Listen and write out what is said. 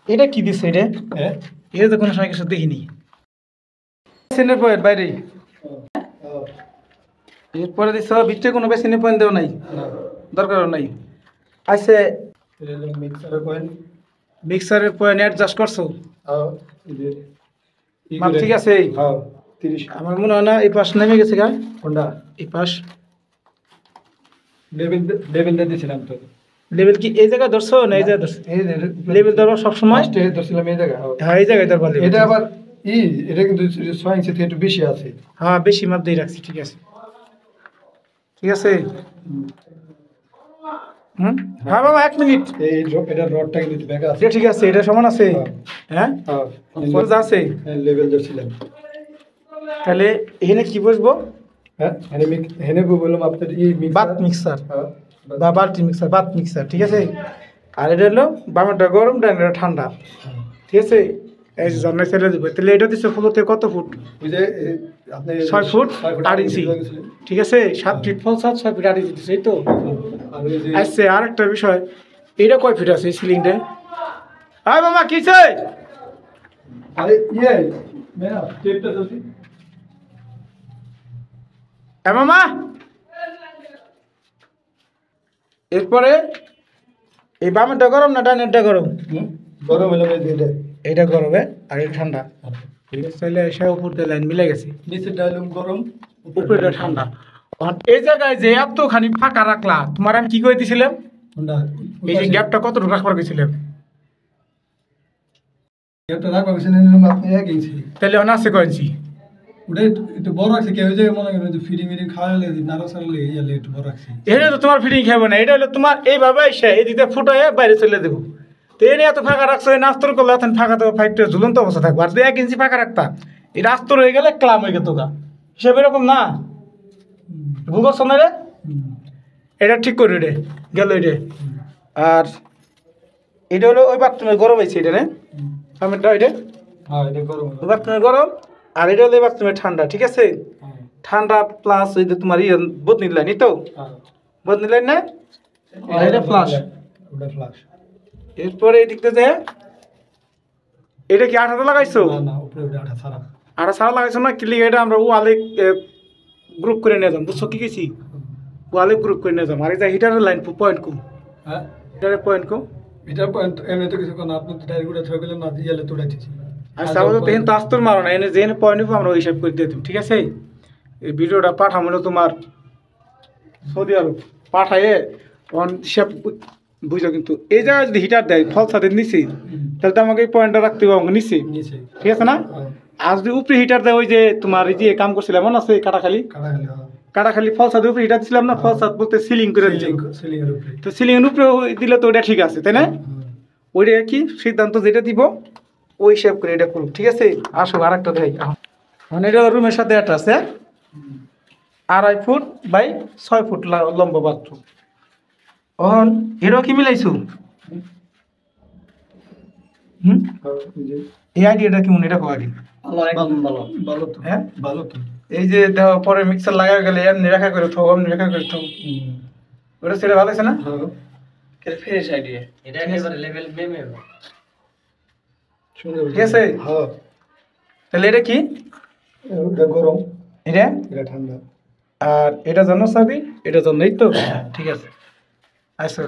এটা কি দিছে এটা? হ্যাঁ এটা তো কোনো সময় কিছু দেখিনি। বেসিনের পয়েন্ট বাইরে, এরপরে দিছ ভিতরে কোনো বেসিনের পয়েন্ট দেওয়া নাই, না দরকারও নাই। আচ্ছা, এটা হলো মিক্সারের পয়েন্ট। মিক্সারের পয়েন্ট অ্যাডজাস্ট করছো? এই যে মাপ ঠিক আছে? হ্যাঁ 30 আমার মনে হয় না এই পাশ নেমে গেছে গা, কোনটা এই পাশ লেভেল লেভেলটা দিয়েছিলাম তো। লেভেল কি এই জায়গায় ধরছো না এই জায়গায় ধরছো? এই যে লেভেল ধরো সবসময়। ফার্স্টে ধরছিলাম এই জায়গা। হ্যাঁ এই জায়গায় ধরবা লেভেল। এটা আবার এটা কিন্তু 6 ইঞ্চি থেকে একটু বেশি আছে। হ্যাঁ বেশি মাপ দিয়ে রাখছি, ঠিক আছে ঠিক আছে। হ্যাঁ বাবা 1 মিনিট। এই এটা রডটা কিন্তু বেঁকা আছে। এটা ঠিক আছে, এটা সমান আছে। হ্যাঁ হ্যাঁ পরে যা আছে লেভেল ধরছিলাম। তাহলে এখানে কি বসবো? হ্যাঁ হেনে বললাম আপনার বাত মিক্সার বা বাল্টি মিক্সার, বাত মিক্সার, ঠিক আছে। আর এটা হলো বামেরটা গরম, ডানেরটা ঠান্ডা, ঠিক আছে। এই যে জন্মে ছেড়ে দেবো। তাহলে এটা দিচ্ছে ফুলতে কত ফুট? ওই যে আপনি 6 ফুট 8 ইঞ্চি, ঠিক আছে। 7 ফিট ফল 7, 6 ফিট 8 ইঞ্চি দিচ্ছে, এই তো। আর ওই যে আচ্ছা আর একটা বিষয়, এটা কয় ফিট আছে এই সিলিংটা? আয় মামা কি চাই? আরে মেয়া টেপটা জলদি। হ্যাঁ মামা, এরপরে এই বামেরটা গরম না ডানেরটা গরম? গরম হলো এই যে এইটা গরম আর এটা ঠান্ডা, ঠিক আছে। তাহলে এসে উপর দিয়ে লাইন মিলে গেছে, নিচে ডাইলুম গরম উপরেটা ঠান্ডা। আর এই জায়গায় যে এতখানি ফাঁকা রাখলা, তোমার আমি কি করে দিছিলাম? ঠান্ডা। এই যে গ্যাপটা কতটুকু রাখবার গেছিলাম? এটা রাখবা গেছেন আপনি 1 ইঞ্চি। তাহলে অন আছে কয় ইঞ্চি? ওটা একটু বড় আছে কেউ যে মনে করেন যে ফিডিং মিডিং খাওয়ালে নাড়া চাড়ালে ইয়ালে একটু বড় আছে। এটা তো তোমার ফিটিং খাবো না, এটা হলো তোমার এইভাবে এসে এদিকে ফুটায় বাইরে চলে দেবো। তো এনে এত ফাঁকা রাখছো, এই নাস্তর করলে এখন ফাঁকা তো ফাইটটা ঝুলন্ত অবস্থা থাকবো। আর 1 ইঞ্চি ফাঁকা রাখতা, এটা আস্তর হয়ে গেলে ক্লাম হয়ে গেত গা, হিসাব এরকম না। ভুল করছো না রে? এটা ঠিক করি রে, গেল এটা। আর এটা হলো ওই বাথরুমে গরম হয়েছে, এটা রে সামনেটা, এটা হ্যাঁ এটা গরম ওই বাথরুমে গরম, আর এটা হলো এই বাথরুমে ঠান্ডা, ঠিক আছে। ঠান্ডা প্লাস ওই যে তোমার বদনি লাইন, তো বদনি লাইন না, আর এটা ফ্লাশ। ওটা ফ্লাশ। এরপরে এই দিকতে যে এটা কি আঠাটা লাগাইছো? না না উপরে ওটা আঠা ছাড়া। আঠা ছাড়া লাগাইছো না? কি লিগে এটা আমরা ওয়ালে গ্রুপ করে নিয়ে যাম, বুঝছো কি গেছি? ওয়ালে গ্রুপ করে নিয়ে যাম। আর এই যে হিটারের লাইন পয়েন্ট কম, হ্যাঁ হিটারের পয়েন্ট কম। এটা পয়েন্ট এমনি তো কিছু কোন আপনি তো ডাইরেক্ট উড়ে থয়ে গেলেন না দিয়ালে তো উড়াইতেছি। আচ্ছা আমাদের তো এখানে তো আস্তর মারো না, এনে যে পয়েন্ট নিবো আমরা ওই হিসাব করে দিয়ে দেবো, ঠিক আছে। এই ভিডিওটা পাঠাবো না তোমার সৌদি আরব, পাঠাইয়ে হিসাব বুঝো। কিন্তু এই জায়গায় যদি হিটার দেয় ফল ছাদের নিচে, তাহলে তো আমাকে এই পয়েন্টটা রাখতে হবে আমাকে নিচে, নিচে ঠিক আছে না। আর যদি উপরে হিটার দেয়, ওই যে তোমার এই যে কাম করছিলাম মনে আছে কাটাখালি, কাটাখালি কাটাখালি ফল ছাদের উপরে হিটার দিছিলাম না, ফল ছাদ বলতে সিলিং করে দিলাম। সিলিং এর উপরে তো সিলিং এর উপরে দিলে তো ওটা ঠিক আছে, তাই না? ওইটা কি সিদ্ধান্ত যেটা দিব ওই হিসাব করে এটা করুন, ঠিক আছে। আসো আর একটা দেখাই। মানে এটা রুমের সাথে একটা আছে 2.5 ফুট বাই 6 ফুট লম্বা বাথরুম। অহন এরও কি মিলাইছো? এই আইডিয়াটা কেমন, এটা কো আগে ভালো তো। হ্যাঁ ভালো তো। এই যে দেওয়া পরে মিক্সার লাগাই গেলে এমনি রেখা করে থাও, এমনি রেখা করে থাও, ওটা সেটা ভালো আছে না? ফ্রেশ আইডিয়া, এটা একেবারে লেভেল মেমে সুন্দর ঠিক আছে। হ্যাঁ তাহলে এটা কি? এটা গরম, এটা এটা ঠান্ডা। আর এটা জন্য চাবি, এটা জন্য, এই তো ঠিক আছে। আচ্ছা